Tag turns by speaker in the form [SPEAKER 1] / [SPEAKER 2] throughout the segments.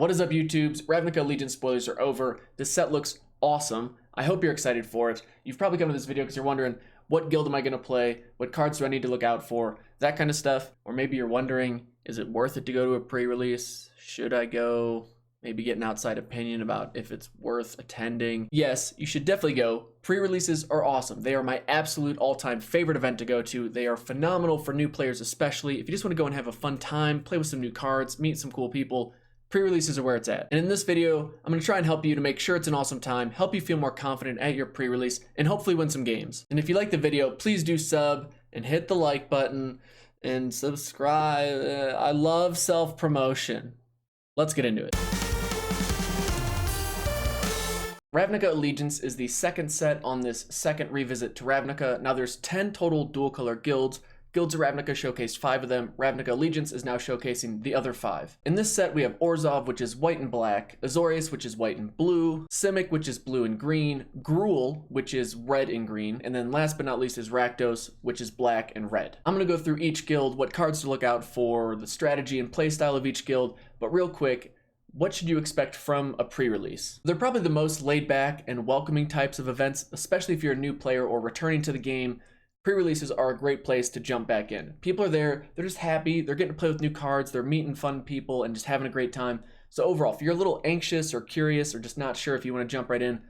[SPEAKER 1] What is up, YouTubes? Ravnica Allegiance spoilers are over. This set looks awesome. I hope you're excited for it. You've probably come to this video because you're wondering, what guild am I going to play? What cards do I need to look out for? That kind of stuff. Or maybe you're wondering, is it worth it to go to a pre-release? Should I go? Maybe get an outside opinion about if it's worth attending. Yes, you should definitely go. Pre-releases are awesome. They are my absolute all-time favorite event to go to. They are phenomenal for new players especially. If you just want to go and have a fun time, play with some new cards, meet some cool people, pre-releases are where it's at. And in this video, I'm going to try and help you to make sure it's an awesome time, help you feel more confident at your pre-release, and hopefully win some games. And if you like the video, please do sub and hit the like button and subscribe. I love self-promotion. Let's get into it. Ravnica Allegiance is the second set on this second revisit to Ravnica. Now there's 10 total dual color guilds. Guilds of Ravnica showcased 5 of them. Ravnica Allegiance is now showcasing the other 5. In this set, we have Orzov, which is white and black, aureus, which is white and blue, Simek, which is blue and green, Gruul, which is red and green, and then last but not least is Rakdos, which is black and red. I'm going to go through each guild, what cards to look out for, the strategy and playstyle of each guild, but real quick, what should you expect from a pre-release? They're probably the most laid back and welcoming types of events, especially if you're a new player or returning to the game. Pre-releases are a great place to jump back in. People are there, they're just happy, they're getting to play with new cards, they're meeting fun people and just having a great time. So overall, if you're a little anxious or curious or just not sure if you want to jump right in,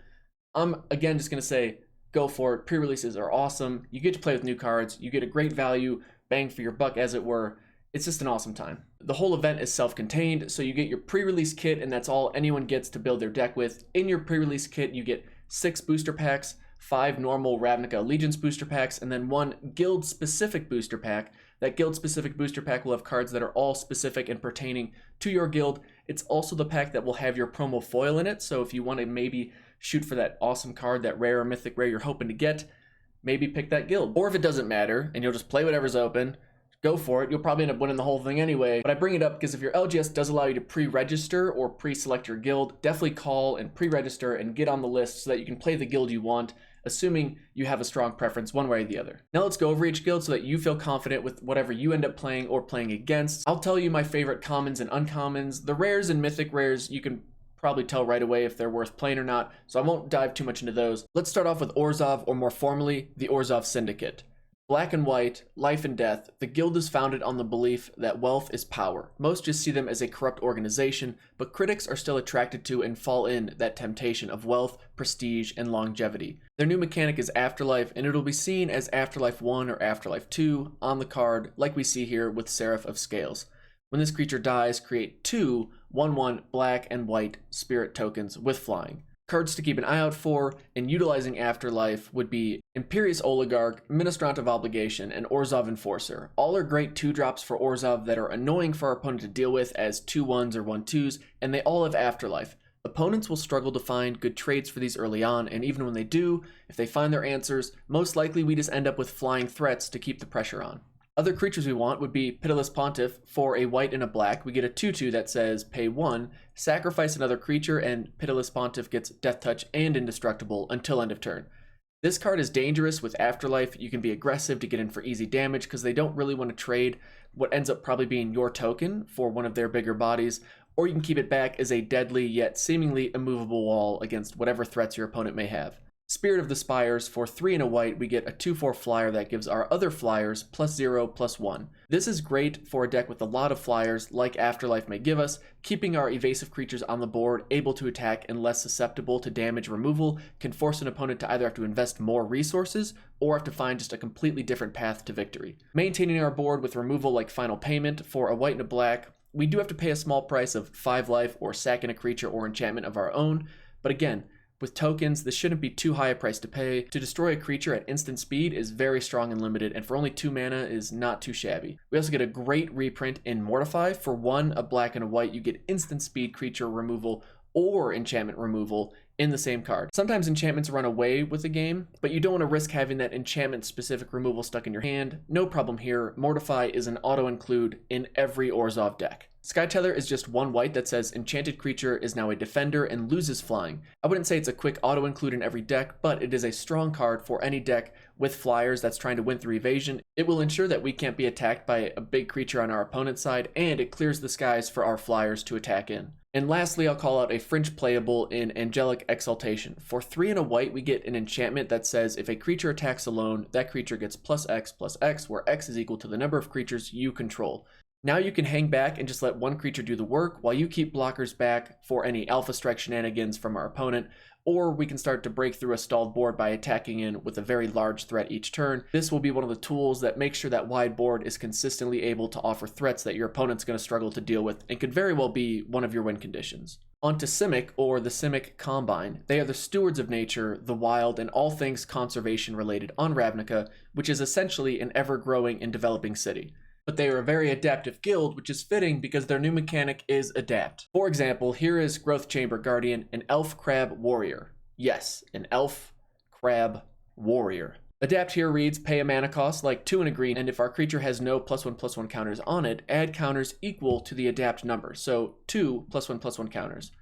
[SPEAKER 1] I'm again just going to say, go for it. Pre-releases are awesome. You get to play with new cards, you get a great value, bang for your buck as it were. It's just an awesome time. The whole event is self-contained, so you get your pre-release kit and that's all anyone gets to build their deck with. In your pre-release kit, you get 6 booster packs, 5 normal Ravnica Allegiance booster packs, and then 1 guild-specific booster pack. That guild-specific booster pack will have cards that are all specific and pertaining to your guild. It's also the pack that will have your promo foil in it, so if you want to maybe shoot for that awesome card, that rare or mythic rare you're hoping to get, maybe pick that guild. Or if it doesn't matter, and you'll just play whatever's open, go for it. You'll probably end up winning the whole thing anyway. But I bring it up because if your LGS does allow you to pre-register or pre-select your guild, definitely call and pre-register and get on the list so that you can play the guild you want, assuming you have a strong preference one way or the other. Now let's go over each guild so that you feel confident with whatever you end up playing or playing against. I'll tell you my favorite commons and uncommons. The rares and mythic rares, you can probably tell right away if they're worth playing or not, so I won't dive too much into those. Let's start off with Orzov, or more formally, the Orzov Syndicate. Black and white, life and death, the guild is founded on the belief that wealth is power. Most just see them as a corrupt organization, but critics are still attracted to and fall in that temptation of wealth, prestige, and longevity. Their new mechanic is Afterlife, and it'll be seen as Afterlife 1 or Afterlife 2 on the card, like we see here with Seraph of Scales. When this creature dies, create 2 1/1 black and white spirit tokens with flying. Cards to keep an eye out for in utilizing Afterlife would be Imperious Oligarch, Ministrant of Obligation, and Orzov Enforcer. All are great 2-drops for Orzov that are annoying for our opponent to deal with as 2/1s or 1/2s, and they all have Afterlife. Opponents will struggle to find good trades for these early on, and even when they do, if they find their answers, most likely we just end up with flying threats to keep the pressure on. Other creatures we want would be Pitiless Pontiff. For a white and a black, we get a 2/2 that says pay 1, sacrifice another creature, and Pitiless Pontiff gets Death Touch and Indestructible until end of turn. This card is dangerous with Afterlife. You can be aggressive to get in for easy damage because they don't really want to trade what ends up probably being your token for one of their bigger bodies, or you can keep it back as a deadly yet seemingly immovable wall against whatever threats your opponent may have. Spirit of the Spires, for 3 and a white, we get a 2/4 flyer that gives our other flyers +0/+1. This is great for a deck with a lot of flyers like Afterlife may give us. Keeping our evasive creatures on the board, able to attack and less susceptible to damage removal, can force an opponent to either have to invest more resources or have to find just a completely different path to victory. Maintaining our board with removal like Final Payment, for a white and a black, we do have to pay a small price of 5 life or sacking a creature or enchantment of our own, but again, with tokens, this shouldn't be too high a price to pay. To destroy a creature at instant speed is very strong and limited, and for only 2 mana is not too shabby. We also get a great reprint in Mortify. For 1, a black and a white, you get instant speed creature removal or enchantment removal in the same card. Sometimes enchantments run away with the game, but you don't want to risk having that enchantment specific removal stuck in your hand. No problem here. Mortify is an auto include in every Orzov deck. Skyteller is just 1 white that says enchanted creature is now a defender and loses flying. I wouldn't say it's a quick auto include in every deck, but it is a strong card for any deck with flyers that's trying to win through evasion. It will ensure that we can't be attacked by a big creature on our opponent's side, and it clears the skies for our flyers to attack in. And lastly, I'll call out a fringe playable in Angelic Exaltation. For 3 and a white, we get an enchantment that says if a creature attacks alone, that creature gets +X, where X is equal to the number of creatures you control. Now you can hang back and just let one creature do the work while you keep blockers back for any Alpha Strike shenanigans from our opponent, or we can start to break through a stalled board by attacking in with a very large threat each turn. This will be one of the tools that makes sure that wide board is consistently able to offer threats that your opponent's going to struggle to deal with and could very well be one of your win conditions. On to Simek, or the Simek Combine. They are the stewards of nature, the wild, and all things conservation related on Ravnica, which is essentially an ever-growing and developing city. But they are a very adaptive guild, which is fitting because their new mechanic is adapt. For example, here is Growth Chamber Guardian, an elf crab warrior. Yes, an elf crab warrior. Adapt here reads, pay a mana cost like 2 and a green, and if our creature has no +1/+1 counters on it, add counters equal to the adapt number, so 2 +1/+1 counters.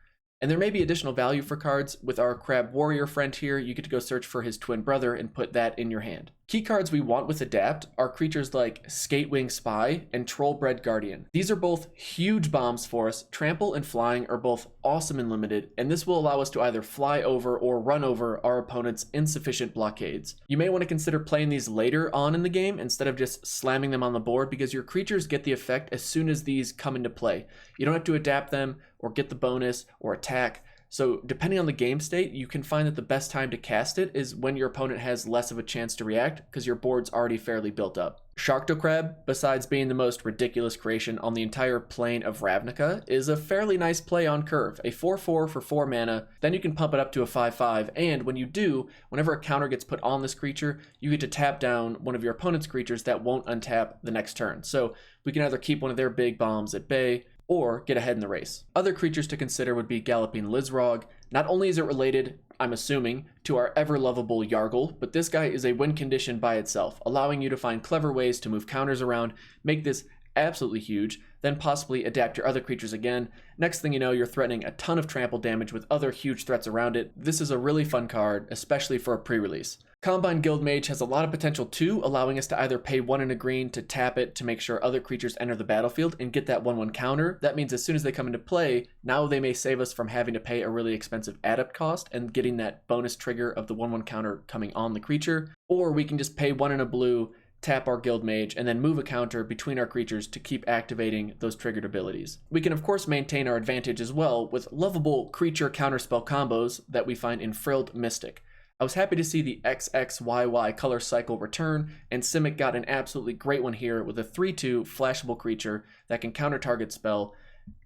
[SPEAKER 1] And there may be additional value for cards. With our Crab Warrior friend here, you get to go search for his twin brother and put that in your hand. Key cards we want with Adapt are creatures like Skatewing Spy and Trollbred Guardian. These are both huge bombs for us. Trample and Flying are both awesome and limited, and this will allow us to either fly over or run over our opponent's insufficient blockades. You may want to consider playing these later on in the game instead of just slamming them on the board, because your creatures get the effect as soon as these come into play. You don't have to adapt them or get the bonus or attack. So depending on the game state, you can find that the best time to cast it is when your opponent has less of a chance to react because your board's already fairly built up. Sharktocrab, besides being the most ridiculous creation on the entire plane of Ravnica, is a fairly nice play on curve. A 4/4 for 4 mana, then you can pump it up to a 5/5, and when you do, whenever a counter gets put on this creature, you get to tap down one of your opponent's creatures that won't untap the next turn. So we can either keep one of their big bombs at bay, or get ahead in the race. Other creatures to consider would be Galloping Lizrog. Not only is it related, I'm assuming, to our ever-lovable Yargle, but this guy is a win condition by itself, allowing you to find clever ways to move counters around, make this absolutely huge, then possibly adapt your other creatures again. Next thing you know, you're threatening a ton of trample damage with other huge threats around it. This is a really fun card, especially for a pre-release. Combine Guildmage has a lot of potential too, allowing us to either pay 1 and a green to tap it to make sure other creatures enter the battlefield and get that 1/1 counter. That means as soon as they come into play, now they may save us from having to pay a really expensive adapt cost and getting that bonus trigger of the 1/1 counter coming on the creature. Or we can just pay 1 and a blue, tap our Guildmage, and then move a counter between our creatures to keep activating those triggered abilities. We can of course maintain our advantage as well with lovable creature counterspell combos that we find in Frilled Mystic. I was happy to see the XXYY color cycle return, and Simek got an absolutely great one here with a 3/2 flashable creature that can counter target spell,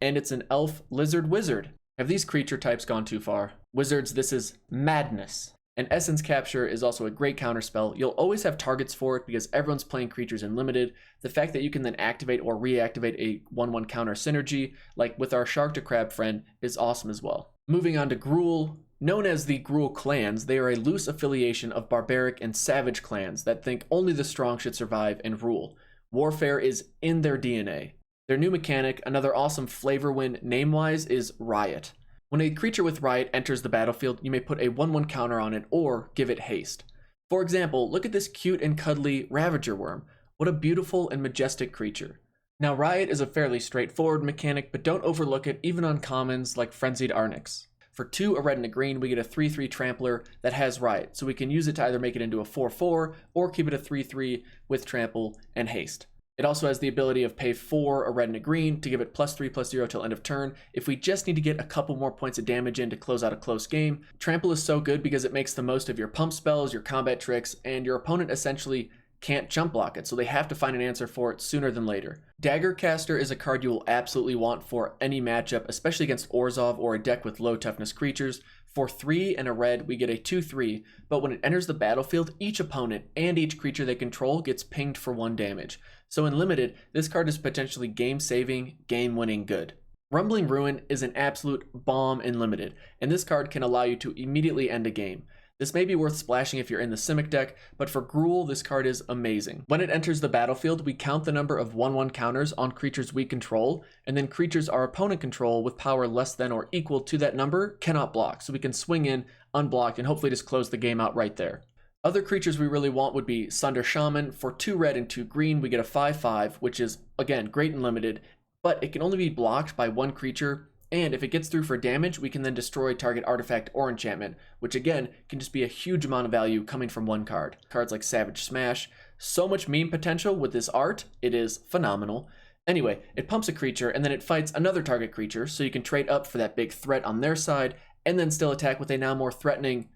[SPEAKER 1] and it's an elf lizard wizard. Have these creature types gone too far? Wizards, this is madness. And Essence Capture is also a great counterspell. You'll always have targets for it because everyone's playing creatures in limited. The fact that you can then activate or reactivate a 1/1 counter synergy, like with our Sharktocrab friend, is awesome as well. Moving on to Gruul. Known as the Gruul clans, they are a loose affiliation of barbaric and savage clans that think only the strong should survive and rule. Warfare is in their DNA. Their new mechanic, another awesome flavor win name-wise, is Riot. When a creature with Riot enters the battlefield, you may put a 1/1 counter on it or give it haste. For example, look at this cute and cuddly Ravager Worm. What a beautiful and majestic creature. Now Riot is a fairly straightforward mechanic, but don't overlook it even on commons like Frenzied Arnix. For 2, a red and a green, we get a 3/3 Trampler that has Riot, so we can use it to either make it into a 4/4 or keep it a 3/3 with Trample and Haste. It also has the ability of pay 4, a red and a green, to give it +3/+0 till end of turn. If we just need to get a couple more points of damage in to close out a close game, Trample is so good because it makes the most of your pump spells, your combat tricks, and your opponent essentially can't jump block it, so they have to find an answer for it sooner than later. Daggercaster is a card you will absolutely want for any matchup, especially against Orzov or a deck with low toughness creatures. For 3 and a red, we get a 2/3, but when it enters the battlefield, each opponent and each creature they control gets pinged for 1 damage. So in limited, this card is potentially game-saving, game-winning good. Rumbling Ruin is an absolute bomb in limited, and this card can allow you to immediately end a game. This may be worth splashing if you're in the Simek deck, but for Gruul, this card is amazing. When it enters the battlefield, we count the number of 1/1 counters on creatures we control, and then creatures our opponent control with power less than or equal to that number cannot block, so we can swing in unblocked and hopefully just close the game out right there. Other creatures we really want would be Sunder Shaman. For 2 red and 2 green, we get a 5/5, which is, again, great and limited, but it can only be blocked by 1 creature And if it gets through for damage, we can then destroy target artifact or enchantment, which again can just be a huge amount of value coming from one card. Cards like Savage Smash, so much meme potential with this art, it is phenomenal. Anyway, it pumps a creature and then it fights another target creature, so you can trade up for that big threat on their side and then still attack with a now more threatening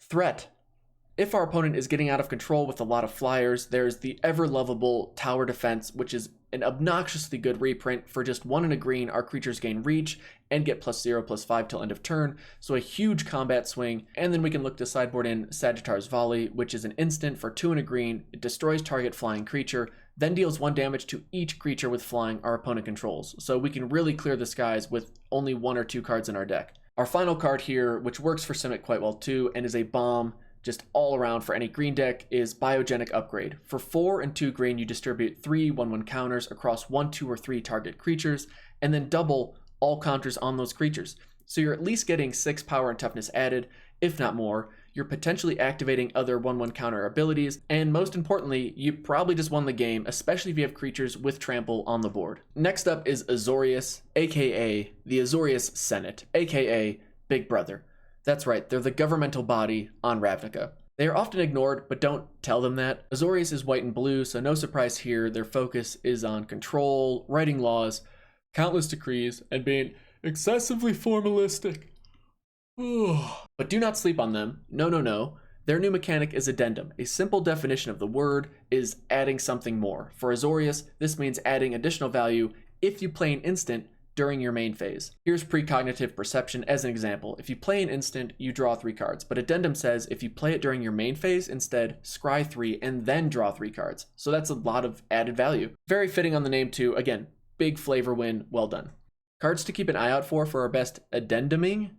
[SPEAKER 1] threat. If our opponent is getting out of control with a lot of flyers, there's the ever lovable Tower Defense, which is an obnoxiously good reprint. For just 1 and a green, our creatures gain reach and get +0/+5 till end of turn, so a huge combat swing. And then we can look to sideboard in Sagittar's Volley, which is an instant for 2 and a green. It destroys target flying creature, then deals 1 damage to each creature with flying our opponent controls. So we can really clear the skies with only 1 or 2 cards in our deck. Our final card here, which works for Simek quite well too, and is a bomb just all around for any green deck, is Biogenic Upgrade. For 4 and 2 green, you distribute 3 1/1 counters across 1, 2, or 3 target creatures, and then double all counters on those creatures. So you're at least getting 6 power and toughness added, if not more. You're potentially activating other 1/1 counter abilities, and most importantly, you probably just won the game, especially if you have creatures with trample on the board. Next up is Azorius, aka the Azorius Senate, aka Big Brother. That's right, they're the governmental body on Ravnica. They are often ignored, but don't tell them that. Azorius is white and blue, so no surprise here. Their focus is on control, writing laws, countless decrees, and being excessively formalistic. But do not sleep on them. No, no, no. Their new mechanic is Addendum. A simple definition of the word is adding something more. For Azorius, this means adding additional value if you play an instant during your main phase. Here's Precognitive Perception as an example. If you play an instant, you draw 3 cards, but Addendum says if you play it during your main phase, instead scry 3 and then draw 3 cards. So that's a lot of added value. Very fitting on the name too. Again, big flavor win, well done. Cards to keep an eye out for our best addenduming.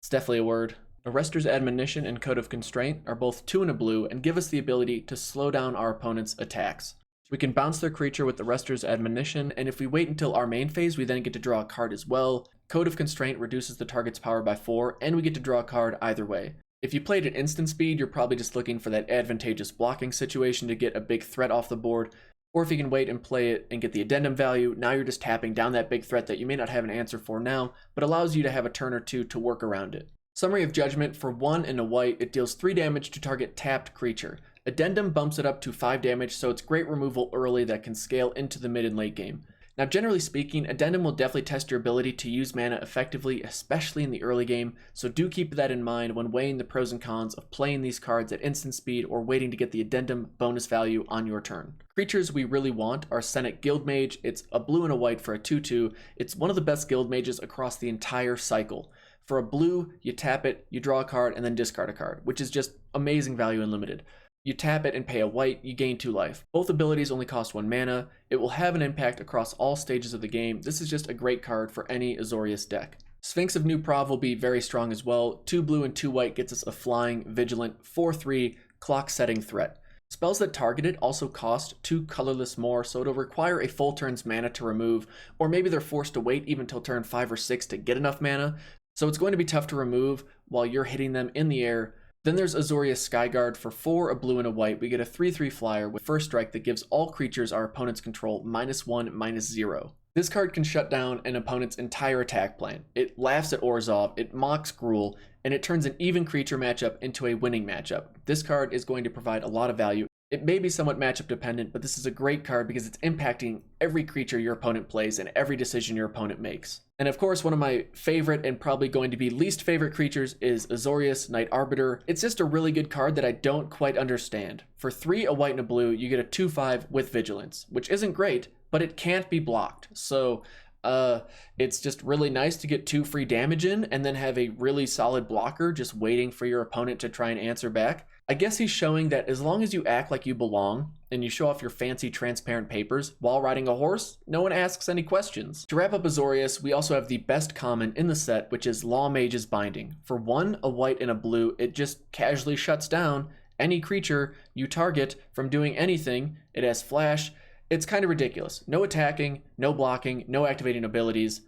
[SPEAKER 1] It's definitely a word. Arrester's Admonition and Code of Constraint are both 2 and a blue and give us the ability to slow down our opponent's attacks. We can bounce their creature with the Arrester's Admonition, and if we wait until our main phase, we then get to draw a card as well. Code of Constraint reduces the target's power by 4, and we get to draw a card either way. If you played at instant speed, you're probably just looking for that advantageous blocking situation to get a big threat off the board, or if you can wait and play it and get the addendum value, now you're just tapping down that big threat that you may not have an answer for now, but allows you to have a turn or 2 to work around it. Summary of Judgment: for 1 and a white, it deals 3 damage to target tapped creature. Addendum bumps it up to 5 damage, so it's great removal early that can scale into the mid and late game. Now, generally speaking, Addendum will definitely test your ability to use mana effectively, especially in the early game, so do keep that in mind when weighing the pros and cons of playing these cards at instant speed or waiting to get the Addendum bonus value on your turn. Creatures we really want are Senate Guildmage. It's a blue and a white for a 2/2. It's one of the best guild mages across the entire cycle. For a blue, you tap it, you draw a card, and then discard a card, which is just amazing value and limited. You tap it and pay a white, you gain 2 life. Both abilities only cost 1 mana. It will have an impact across all stages of the game. This is just a great card for any Azorius deck. Sphinx of New Prov will be very strong as well. 2 blue and 2 white gets us a flying, vigilant, 4/3 clock setting threat. Spells that target it also cost 2 colorless more, so it'll require a full turn's mana to remove, or maybe they're forced to wait even till turn 5 or 6 to get enough mana, so it's going to be tough to remove while you're hitting them in the air. Then there's Azorius Skyguard. For 4, a blue and a white, we get a 3/3 flyer with first strike that gives all creatures our opponents control -1/-0. This card can shut down an opponent's entire attack plan. It laughs at Orzov, it mocks Gruul, and it turns an even creature matchup into a winning matchup. This card is going to provide a lot of value. It may be somewhat matchup dependent, but this is a great card because it's impacting every creature your opponent plays and every decision your opponent makes. And of course, one of my favorite and probably going to be least favorite creatures is Azorius Knight Arbiter. It's just a really good card that I don't quite understand. For 3, a white and a blue, you get a 2/5 with Vigilance, which isn't great, but it can't be blocked. So it's just really nice to get 2 free damage in and then have a really solid blocker just waiting for your opponent to try and answer back. I guess he's showing that as long as you act like you belong and you show off your fancy transparent papers while riding a horse, no one asks any questions. To wrap up Azorius, we also have the best common in the set, which is Law Mage's Binding. For 1, a white and a blue, it just casually shuts down any creature you target from doing anything. It has flash. It's kind of ridiculous. No attacking, no blocking, no activating abilities.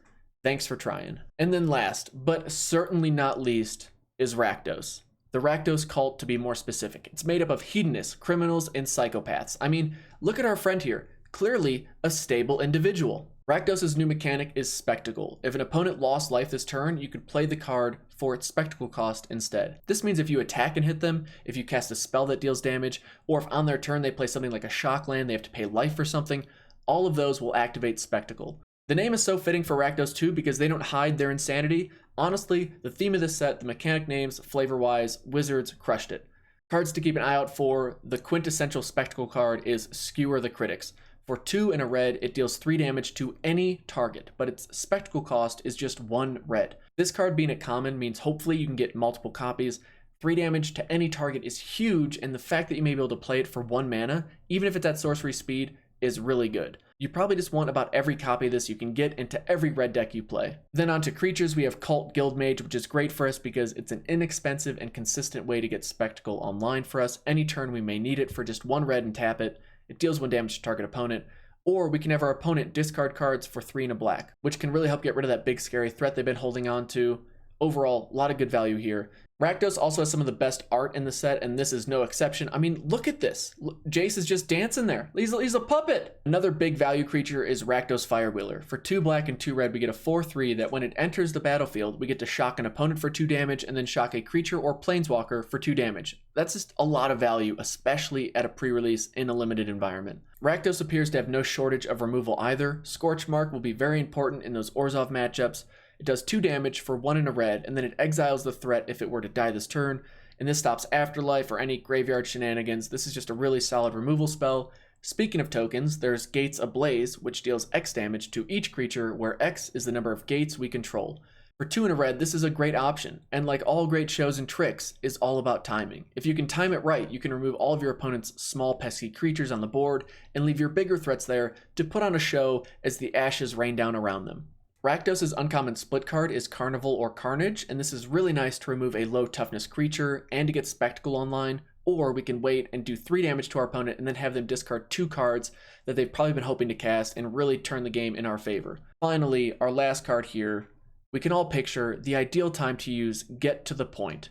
[SPEAKER 1] Thanks for trying. And then last, but certainly not least, is Rakdos. The Rakdos cult, to be more specific. It's made up of hedonists, criminals, and psychopaths. I mean, look at our friend here. Clearly a stable individual. Rakdos' new mechanic is Spectacle. If an opponent lost life this turn, you could play the card for its Spectacle cost instead. This means if you attack and hit them, if you cast a spell that deals damage, or if on their turn they play something like a shock land, they have to pay life for something, all of those will activate Spectacle. The name is so fitting for Rakdos too because they don't hide their insanity. Honestly, the theme of this set, the mechanic names, flavor-wise, Wizards crushed it. Cards to keep an eye out for, the quintessential Spectacle card is Skewer the Critics. For 2 and a red, it deals 3 damage to any target, but its Spectacle cost is just 1 red. This card being a common means hopefully you can get multiple copies. 3 damage to any target is huge, and the fact that you may be able to play it for 1 mana, even if it's at sorcery speed, is really good. You probably just want about every copy of this you can get into every red deck you play. Then on to creatures, we have Cult Guildmage, which is great for us because it's an inexpensive and consistent way to get Spectacle online for us. Any turn we may need it for just 1 red and tap it. It deals 1 damage to target opponent. Or we can have our opponent discard cards for 3 and a black, which can really help get rid of that big scary threat they've been holding on to. Overall, a lot of good value here. Rakdos also has some of the best art in the set, and this is no exception. I mean, look at this. Jace is just dancing there. He's a puppet. Another big value creature is Rakdos Firewheeler. For 2 black and 2 red, we get a 4/3 that when it enters the battlefield, we get to shock an opponent for 2 damage and then shock a creature or planeswalker for 2 damage. That's just a lot of value, especially at a pre-release in a limited environment. Rakdos appears to have no shortage of removal either. Scorch Mark will be very important in those Orzov matchups. It does 2 damage for 1 and a red, and then it exiles the threat if it were to die this turn, and this stops Afterlife or any graveyard shenanigans. This is just a really solid removal spell. Speaking of tokens, there's Gates Ablaze, which deals X damage to each creature, where X is the number of gates we control. For 2 and a red, this is a great option, and like all great shows and tricks, is all about timing. If you can time it right, you can remove all of your opponent's small pesky creatures on the board, and leave your bigger threats there to put on a show as the ashes rain down around them. Rakdos' uncommon split card is Carnival or Carnage, and this is really nice to remove a low toughness creature and to get Spectacle online, or we can wait and do 3 damage to our opponent and then have them discard 2 cards that they've probably been hoping to cast and really turn the game in our favor. Finally, our last card here, we can all picture the ideal time to use Get to the Point.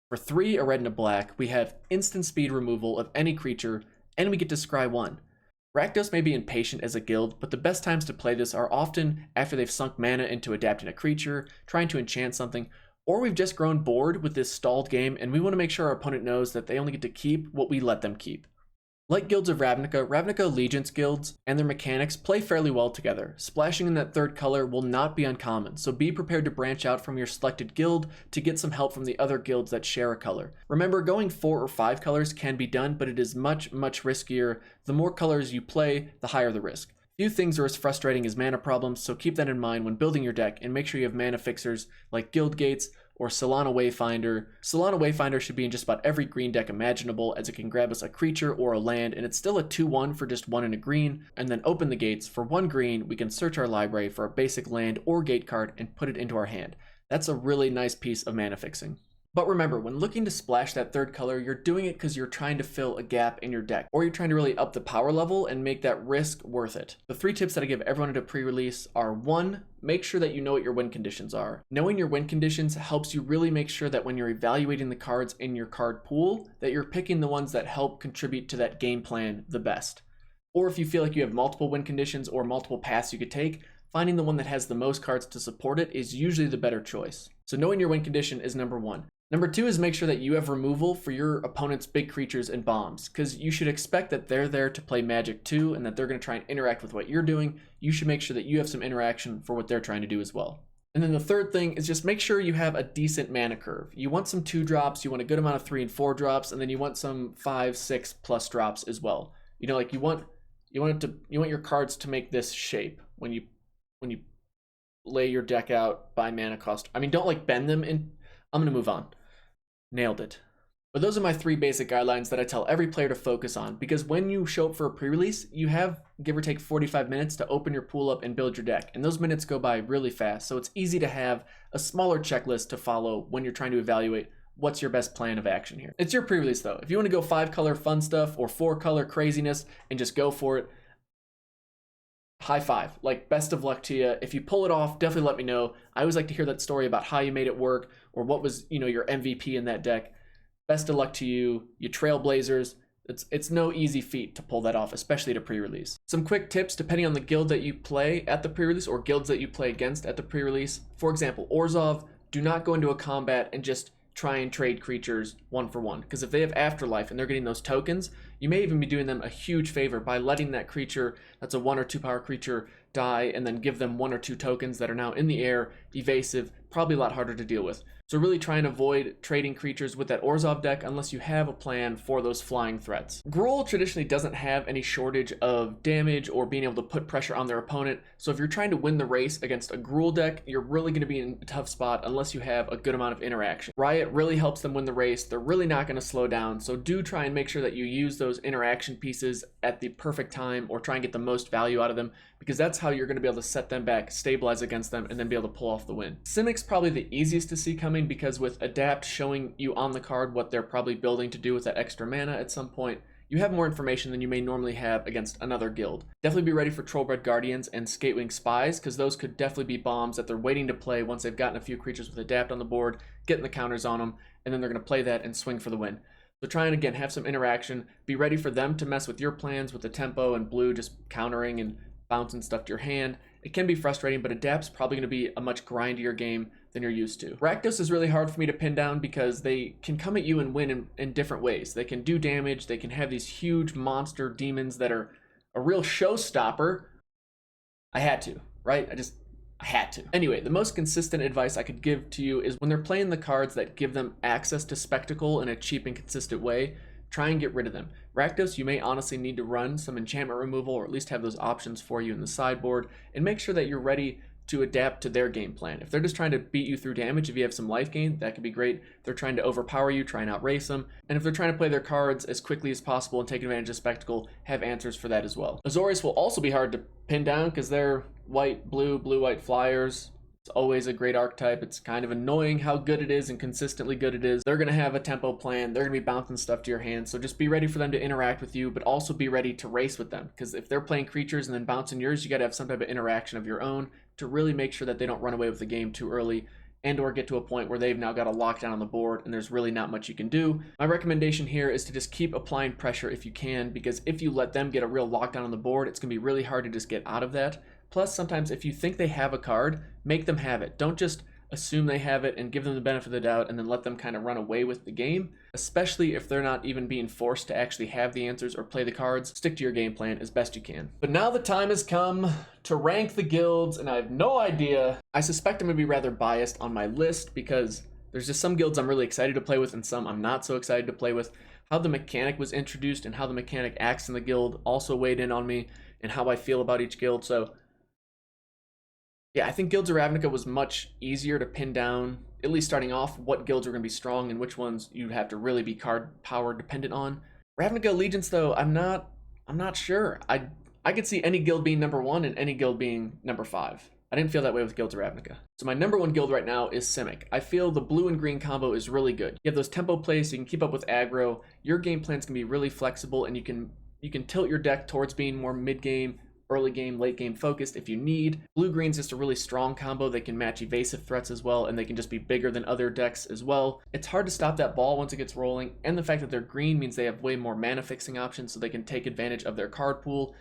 [SPEAKER 1] For 3, a red and a black, we have instant speed removal of any creature, and we get to scry 1. Rakdos may be impatient as a guild, but the best times to play this are often after they've sunk mana into adapting a creature, trying to enchant something, or we've just grown bored with this stalled game and we want to make sure our opponent knows that they only get to keep what we let them keep. Like guilds of Ravnica, Ravnica Allegiance guilds and their mechanics play fairly well together. Splashing in that 3rd color will not be uncommon, so be prepared to branch out from your selected guild to get some help from the other guilds that share a color. Remember, going 4 or 5 colors can be done, but it is much riskier. The more colors you play, the higher the risk. Few things are as frustrating as mana problems, so keep that in mind when building your deck and make sure you have mana fixers like Guild Gates or Solana Wayfinder. Solana Wayfinder should be in just about every green deck imaginable, as it can grab us a creature or a land, and it's still a 2/1 for just 1 and a green, and then open the gates. For 1 green, we can search our library for a basic land or gate card and put it into our hand. That's a really nice piece of mana fixing. But remember, when looking to splash that 3rd color, you're doing it because you're trying to fill a gap in your deck, or you're trying to really up the power level and make that risk worth it. The 3 tips that I give everyone at a pre-release are: 1, make sure that you know what your win conditions are. Knowing your win conditions helps you really make sure that when you're evaluating the cards in your card pool, that you're picking the ones that help contribute to that game plan the best. Or if you feel like you have multiple win conditions or multiple paths you could take, finding the one that has the most cards to support it is usually the better choice. So knowing your win condition is number 1. Number 2 is make sure that you have removal for your opponent's big creatures and bombs, because you should expect that they're there to play Magic too, and that they're going to try and interact with what you're doing. You should make sure that you have some interaction for what they're trying to do as well. And then the 3rd thing is just make sure you have a decent mana curve. You want some 2 drops, you want a good amount of 3 and 4 drops, and then you want some 5, 6 plus drops as well. You know, like you want your cards to make this shape when you lay your deck out by mana cost. I mean, don't like bend them in. I'm going to move on. Nailed it. But those are my 3 basic guidelines that I tell every player to focus on, because when you show up for a pre-release, you have, give or take, 45 minutes to open your pool up and build your deck. And those minutes go by really fast, so it's easy to have a smaller checklist to follow when you're trying to evaluate what's your best plan of action here. It's your pre-release though. If you want to go 5 color fun stuff or 4 color craziness and just go for it, high five. Like, best of luck to you. If you pull it off, definitely let me know. I always like to hear that story about how you made it work, or what was, your MVP in that deck. Best of luck to you, you trailblazers. It's no easy feat to pull that off, especially to pre-release. Some quick tips depending on the guild that you play at the pre-release or guilds that you play against at the pre-release. For example, Orzov, do not go into a combat and just try and trade creatures one for one, because if they have afterlife and they're getting those tokens, you may even be doing them a huge favor by letting that creature that's a 1 or 2 power creature die and then give them 1 or 2 tokens that are now in the air, evasive, probably a lot harder to deal with. So really try and avoid trading creatures with that Orzov deck unless you have a plan for those flying threats. Gruul traditionally doesn't have any shortage of damage or being able to put pressure on their opponent, so if you're trying to win the race against a Gruul deck, you're really going to be in a tough spot unless you have a good amount of interaction. Riot really helps them win the race. They're really not going to slow down, so do try and make sure that you use those interaction pieces at the perfect time or try and get the most value out of them, because that's how you're going to be able to set them back, stabilize against them, and then be able to pull off the win. Simek's probably the easiest to see coming because with Adapt showing you on the card what they're probably building to do with that extra mana at some point, you have more information than you may normally have against another guild. Definitely be ready for Trollbred Guardians and Skatewing Spies, because those could definitely be bombs that they're waiting to play once they've gotten a few creatures with Adapt on the board, getting the counters on them, and then they're going to play that and swing for the win. So try and again have some interaction. Be ready for them to mess with your plans with the tempo and blue just countering and bouncing stuff to your hand. It can be frustrating, but Adapt's probably going to be a much grindier game than you're used to. Rakdos is really hard for me to pin down because they can come at you and win in different ways. They can do damage, they can have these huge monster demons that are a real showstopper. I had to, right? I had to. Anyway, the most consistent advice I could give to you is when they're playing the cards that give them access to Spectacle in a cheap and consistent way, try and get rid of them. Rakdos, you may honestly need to run some enchantment removal or at least have those options for you in the sideboard, and make sure that you're ready to adapt to their game plan. If they're just trying to beat you through damage, if you have some life gain, that could be great. If they're trying to overpower you, try and outrace them. And if they're trying to play their cards as quickly as possible and take advantage of Spectacle, have answers for that as well. Azorius will also be hard to pin down because they're white, blue, blue-white flyers. It's always a great archetype. It's kind of annoying how good it is and consistently good it is. They're going to have a tempo plan. They're going to be bouncing stuff to your hand. So just be ready for them to interact with you, but also be ready to race with them. Because if they're playing creatures and then bouncing yours, you got to have some type of interaction of your own to really make sure that they don't run away with the game too early and or get to a point where they've now got a lockdown on the board and there's really not much you can do. My recommendation here is to just keep applying pressure if you can, because if you let them get a real lockdown on the board, it's going to be really hard to just get out of that. Plus, sometimes if you think they have a card, make them have it. Don't just assume they have it and give them the benefit of the doubt and then let them kind of run away with the game, especially if they're not even being forced to actually have the answers or play the cards. Stick to your game plan as best you can. But now the time has come to rank the guilds, and I have no idea. I suspect I'm going to be rather biased on my list because there's just some guilds I'm really excited to play with and some I'm not so excited to play with. How the mechanic was introduced and how the mechanic acts in the guild also weighed in on me and how I feel about each guild. So yeah, I think Guilds of Ravnica was much easier to pin down, at least starting off, what guilds are going to be strong and which ones you'd have to really be card power dependent on. Ravnica Allegiance, though, I'm not sure. I could see any guild being number 1 and any guild being number 5. I didn't feel that way with Guilds of Ravnica. So my number 1 guild right now is Simek. I feel the blue and green combo is really good. You have those tempo plays, so you can keep up with aggro. Your game plans can be really flexible, and you can tilt your deck towards being more mid-game, early game, late game focused if you need. Blue-green's just a really strong combo. They can match evasive threats as well, and they can just be bigger than other decks as well. It's hard to stop that ball once it gets rolling, and the fact that they're green means they have way more mana fixing options, so they can take advantage of their card pool.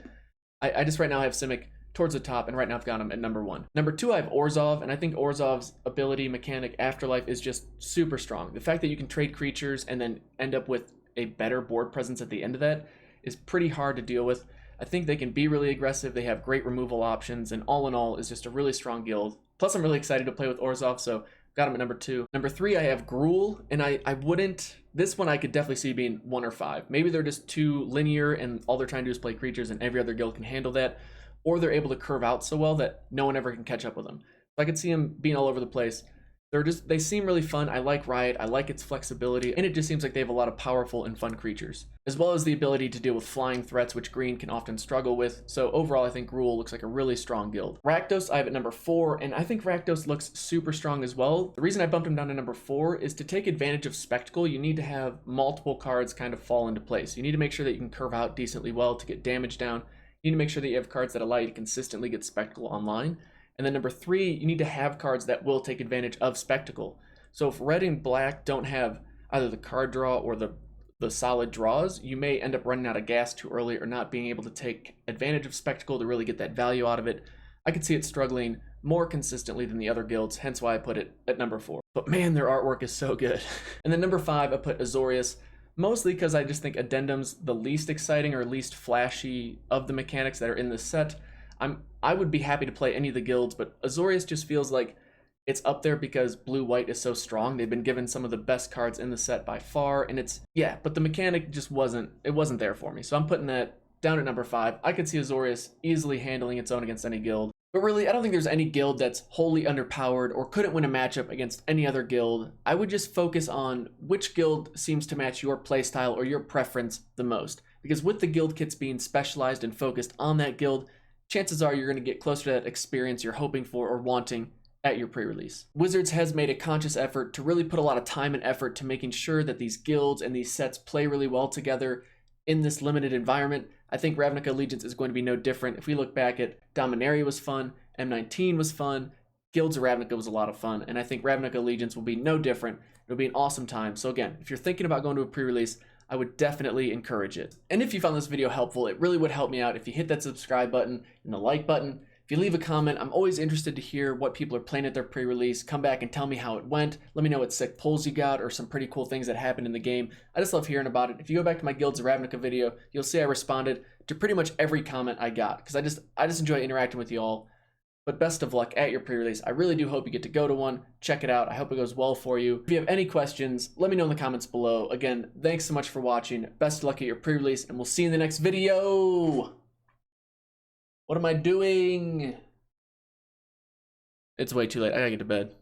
[SPEAKER 1] I just right now have Simek towards the top, and right now I've got him at number 1. Number 2, I have Orzov, and I think Orzov's ability, mechanic, Afterlife is just super strong. The fact that you can trade creatures and then end up with a better board presence at the end of that is pretty hard to deal with. I think they can be really aggressive. They have great removal options, and all in all is just a really strong guild. Plus, I'm really excited to play with Orzov, so got him at number 2. Number 3, I have Gruul, and I wouldn't... This one I could definitely see being 1 or 5. Maybe they're just too linear, and all they're trying to do is play creatures, and every other guild can handle that. Or they're able to curve out so well that no one ever can catch up with them. So I could see them being all over the place. They seem really fun. I like Riot, I like its flexibility, and it just seems like they have a lot of powerful and fun creatures, as well as the ability to deal with flying threats, which green can often struggle with. So overall, I think Gruul looks like a really strong guild. Rakdos, I have at number 4, and I think Rakdos looks super strong as well. The reason I bumped him down to number 4 is to take advantage of Spectacle, you need to have multiple cards kind of fall into place. You need to make sure that you can curve out decently well to get damage down. You need to make sure that you have cards that allow you to consistently get Spectacle online. And then number 3, you need to have cards that will take advantage of Spectacle. So if red and black don't have either the card draw or the the solid draws, you may end up running out of gas too early or not being able to take advantage of Spectacle to really get that value out of it. I could see it struggling more consistently than the other guilds, hence why I put it at number 4. But man, their artwork is so good. And then number 5, I put Azorius, mostly because I just think Addendum's the least exciting or least flashy of the mechanics that are in this set. I would be happy to play any of the guilds, but Azorius just feels like it's up there because blue-white is so strong. They've been given some of the best cards in the set by far, and but the mechanic just wasn't there for me. So I'm putting that down at number 5. I could see Azorius easily handling its own against any guild. But really, I don't think there's any guild that's wholly underpowered or couldn't win a matchup against any other guild. I would just focus on which guild seems to match your playstyle or your preference the most. Because with the guild kits being specialized and focused on that guild, chances are you're going to get closer to that experience you're hoping for or wanting at your pre-release. Wizards has made a conscious effort to really put a lot of time and effort to making sure that these guilds and these sets play really well together in this limited environment. I think Ravnica Allegiance is going to be no different. If we look back at Dominaria was fun, M19 was fun, Guilds of Ravnica was a lot of fun, and I think Ravnica Allegiance will be no different. It'll be an awesome time. So again, if you're thinking about going to a pre-release, I would definitely encourage it. And if you found this video helpful, it really would help me out if you hit that subscribe button and the like button. If you leave a comment, I'm always interested to hear what people are playing at their pre-release. Come back and tell me how it went. Let me know what sick pulls you got or some pretty cool things that happened in the game. I just love hearing about it. If you go back to my Guilds of Ravnica video, you'll see I responded to pretty much every comment I got because I just enjoy interacting with you all. But best of luck at your pre-release. I really do hope you get to go to one. Check it out. I hope it goes well for you. If you have any questions, let me know in the comments below. Again, thanks so much for watching. Best of luck at your pre-release, and we'll see you in the next video. What am I doing? It's way too late. I gotta get to bed.